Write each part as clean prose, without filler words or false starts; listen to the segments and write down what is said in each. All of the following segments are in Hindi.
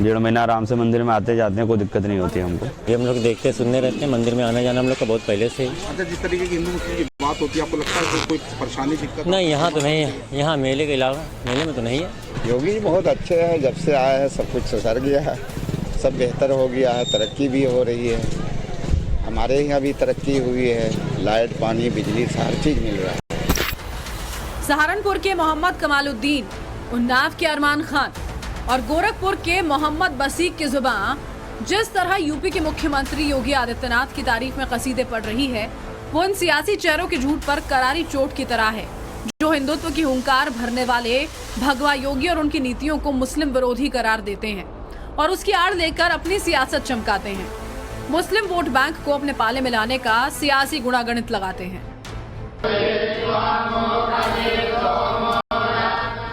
1.5 महीना आराम से मंदिर में आते जाते हैं, कोई दिक्कत नहीं होती हमको। ये हम लोग देखते सुनने रहते हैं, मंदिर में आना जाना हम लोग का बहुत पहले से। अच्छा, जिस तरीके की हिंदू मुस्लिम की बात होती है, आपको लगता है कोई परेशानी दिक्कत? नहीं, यहाँ तो नहीं है। यहाँ मेले के अलावा मेले में तो नहीं है। योगी जी बहुत अच्छे हैं, जब से आए हैं सब कुछ सुधर गया है, सब बेहतर हो गया है, तरक्की भी हो रही है। हमारे यहाँ भी तरक्की हुई है, लाइट पानी बिजली हर चीज़ मिल रहा है। सहारनपुर के मोहम्मद कमालुद्दीन, उन्नाव के अरमान खान और गोरखपुर के मोहम्मद बसीक की जुबान जिस तरह यूपी के मुख्यमंत्री योगी आदित्यनाथ की तारीफ में कसीदे पढ़ रही है, वो इन सियासी चेहरों के झूठ पर करारी चोट की तरह है, जो हिंदुत्व की हुंकार भरने वाले भगवा योगी और उनकी नीतियों को मुस्लिम विरोधी करार देते हैं और उसकी आड़ लेकर अपनी सियासत चमकाते हैं। मुस्लिम वोट बैंक को अपने पाले में लाने का सियासी गुणागणित लगाते हैं।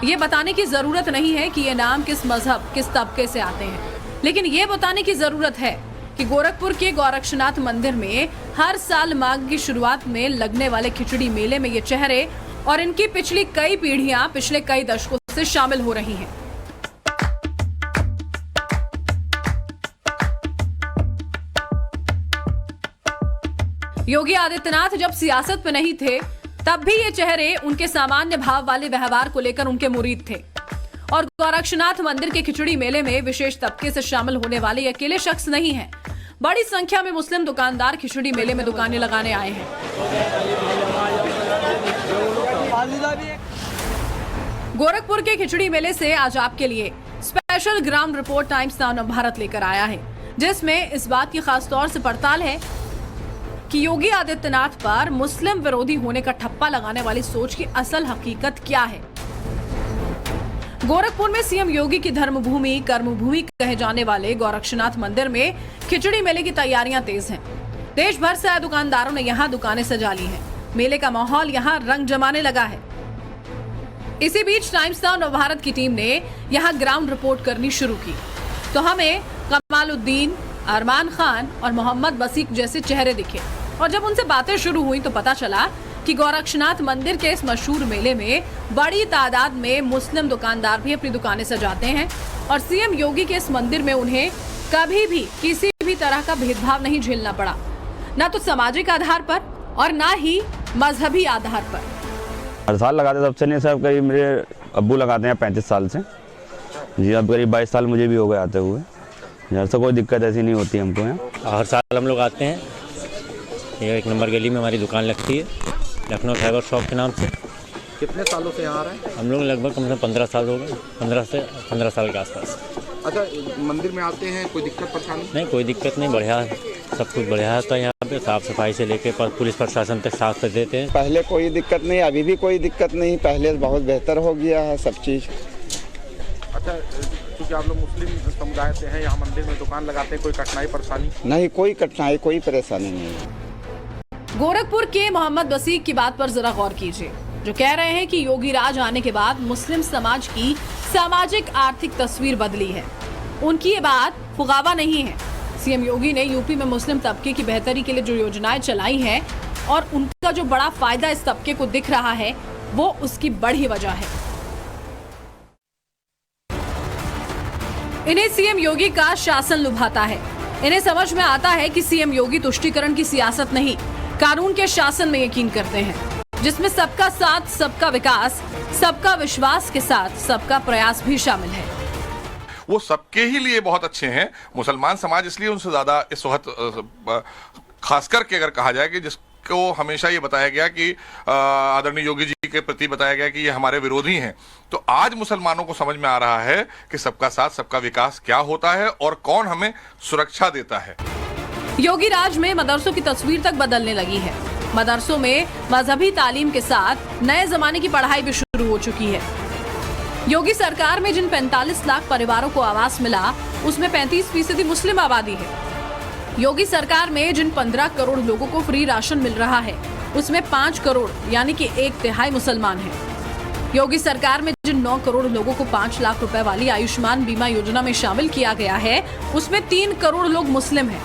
ये बताने की जरूरत नहीं है कि ये नाम किस मजहब किस तबके से आते हैं, लेकिन ये बताने की जरूरत है कि गोरखपुर के गोरक्षनाथ मंदिर में हर साल माघ की शुरुआत में लगने वाले खिचड़ी मेले में ये चेहरे और इनकी पिछली कई पीढ़ियां पिछले कई दशकों से शामिल हो रही हैं। योगी आदित्यनाथ जब सियासत में नहीं थे, तब भी ये चेहरे उनके सामान्य भाव वाले व्यवहार को लेकर उनके मुरीद थे और गोरक्षनाथ मंदिर के खिचड़ी मेले में विशेष तबके से शामिल होने वाले अकेले शख्स नहीं हैं। बड़ी संख्या में मुस्लिम दुकानदार खिचड़ी मेले में दुकानें लगाने आए हैं। गोरखपुर के खिचड़ी मेले से आज आपके लिए special ground report times now Bharat लेकर आया है, जिसमें इस बात की खास तौर से पड़ताल है कि योगी आदित्यनाथ पर मुस्लिम विरोधी होने का ठप्पा लगाने वाली सोच की असल हकीकत क्या है। गोरखपुर में सीएम योगी की धर्मभूमि कर्मभूमि कहे जाने वाले गोरक्षनाथ मंदिर में खिचड़ी मेले की तैयारियां तेज हैं। देश भर से आए दुकानदारों ने यहां दुकानें सजा ली हैं। मेले का माहौल यहां रंग जमाने लगा है। इसी बीच टाइम्स नाउ नवभारत की टीम ने यहां ग्राउंड रिपोर्ट करनी शुरू की, तो हमें कमालुद्दीन, अरमान खान और मोहम्मद बसीक जैसे चेहरे दिखे और जब उनसे बातें शुरू हुई तो पता चला कि गोरक्षनाथ मंदिर के इस मशहूर मेले में बड़ी तादाद में मुस्लिम दुकानदार भी अपनी दुकानें सजाते हैं और सीएम योगी के इस मंदिर में उन्हें कभी भी किसी भी तरह का भेदभाव नहीं झेलना पड़ा, ना तो सामाजिक आधार पर और ना ही मजहबी आधार पर। हर साल लगाते सबसे नहीं सब, करीब मेरे अब्बू लगाते हैं 35 साल से जी, अब करीब 22 साल मुझे भी हो गए आते हुए। यहाँ से कोई दिक्कत ऐसी नहीं होती हमको। यहाँ हर साल हम लोग आते हैं। ये 1 नंबर गली में हमारी दुकान लगती है, लखनऊ फाइबर शॉप के नाम से। कितने सालों से यहाँ आ रहे हैं? हम लोग लगभग कम से कम 15 साल हो गए, 15 से 15 साल के आसपास। अच्छा, मंदिर में आते हैं, कोई दिक्कत परेशानी? नहीं, कोई दिक्कत नहीं, बढ़िया है, सब कुछ बढ़िया होता है यहाँ पे। साफ सफाई से लेके पुलिस प्रशासन तक साथ कर देते हैं। पहले कोई दिक्कत नहीं, अभी भी कोई दिक्कत नहीं, पहले बहुत बेहतर हो गया है सब चीज़। अच्छा, क्योंकि आप लोग मुस्लिम समुदाय से हैं, यहाँ मंदिर में दुकान लगाते हैं, कोई कठिनाई परेशानी? नहीं, कोई कठिनाई कोई परेशानी नहीं है। गोरखपुर के मोहम्मद बसीक की बात पर जरा गौर कीजिए, जो कह रहे हैं कि योगी राज आने के बाद मुस्लिम समाज की सामाजिक आर्थिक तस्वीर बदली है। उनकी ये बात फुगावा नहीं है। सीएम योगी ने यूपी में मुस्लिम तबके की बेहतरी के लिए जो योजनाएं चलाई हैं और उनका जो बड़ा फायदा इस तबके को दिख रहा है, वो उसकी बड़ी वजह है। इन्हें सीएम योगी का शासन लुभाता है। इन्हें समझ में आता है कि सीएम योगी तुष्टीकरण की सियासत नहीं, कानून के शासन में यकीन करते हैं, जिसमें सबका साथ, सबका विकास, सबका विश्वास के साथ सबका प्रयास भी शामिल है। वो सबके ही लिए बहुत अच्छे हैं। मुसलमान समाज इसलिए उनसे ज्यादा इस वक्त खास करके अगर कहा जाए कि जिसको हमेशा ये बताया गया कि आदरणीय योगी जी के प्रति बताया गया कि ये हमारे विरोधी हैं, तो आज मुसलमानों को समझ में आ रहा है कि सबका साथ सबका विकास क्या होता है और कौन हमें सुरक्षा देता है। योगी राज में मदरसों की तस्वीर तक बदलने लगी है। मदरसों में मजहबी तालीम के साथ नए जमाने की पढ़ाई भी शुरू हो चुकी है। योगी सरकार में जिन 45 लाख परिवारों को आवास मिला, उसमें 35% मुस्लिम आबादी है। योगी सरकार में जिन 15 करोड़ लोगों को फ्री राशन मिल रहा है, उसमें 5 करोड़ यानी कि 1/3 मुसलमान हैं। योगी सरकार में जिन 9 करोड़ लोगों को 5 लाख रुपए वाली आयुष्मान बीमा योजना में शामिल किया गया है, उसमें 3 करोड़ लोग मुस्लिम हैं।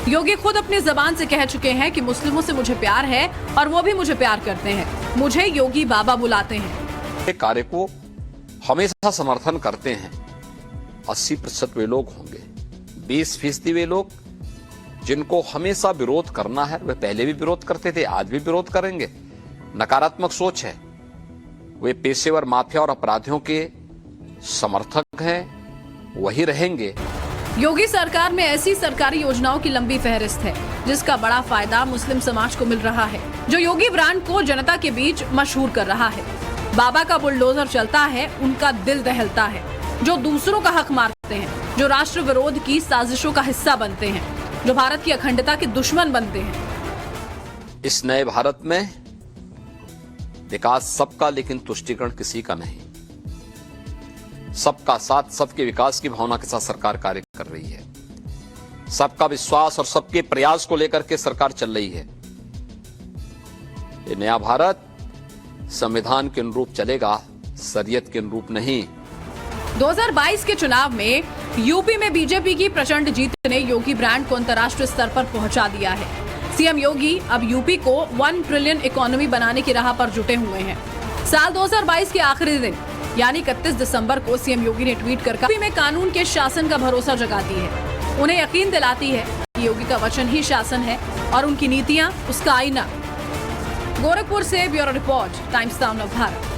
योगी खुद अपनी जबान से कह चुके हैं कि मुस्लिमों से मुझे प्यार है और वो भी मुझे प्यार करते हैं। मुझे योगी बाबा बुलाते हैं। कार्य को हमेशा समर्थन करते हैं 80% वे लोग होंगे, 20% वे लोग जिनको हमेशा विरोध करना है, वे पहले भी विरोध करते थे, आज भी विरोध करेंगे। नकारात्मक सोच है, वे पेशेवर माफिया और अपराधियों के समर्थक हैं, वही रहेंगे। योगी सरकार में ऐसी सरकारी योजनाओं की लंबी फहरिस्त है जिसका बड़ा फायदा मुस्लिम समाज को मिल रहा है, जो योगी ब्रांड को जनता के बीच मशहूर कर रहा है। बाबा का बुलडोजर चलता है, उनका दिल दहलता है, जो दूसरों का हक मारते हैं, जो राष्ट्र विरोध की साजिशों का हिस्सा बनते हैं, जो भारत की अखंडता के दुश्मन बनते हैं। इस नए भारत में विकास सबका, लेकिन तुष्टीकरण किसी का नहीं। सबका साथ, सबके विकास की भावना के साथ सरकार कार्य कर रही है। सबका विश्वास और सबके प्रयास को लेकर के सरकार चल रही है। ये नया भारत संविधान के अनुरूप चलेगा, शरीयत के अनुरूप नहीं। 2022 के चुनाव में यूपी में बीजेपी की प्रचंड जीत ने योगी ब्रांड को अंतर्राष्ट्रीय स्तर पर पहुंचा दिया है। सीएम योगी अब यूपी को 1 ट्रिलियन इकोनॉमी बनाने की राह पर जुटे हुए हैं। साल 2022 के आखिरी दिन यानी 31 दिसंबर को सीएम योगी ने ट्वीट कर यूपी में कानून के शासन का भरोसा जगाती है, उन्हें यकीन दिलाती है कि योगी का वचन ही शासन है और उनकी नीतियां उसका आईना। गोरखपुर से bureau report, times now Bharat.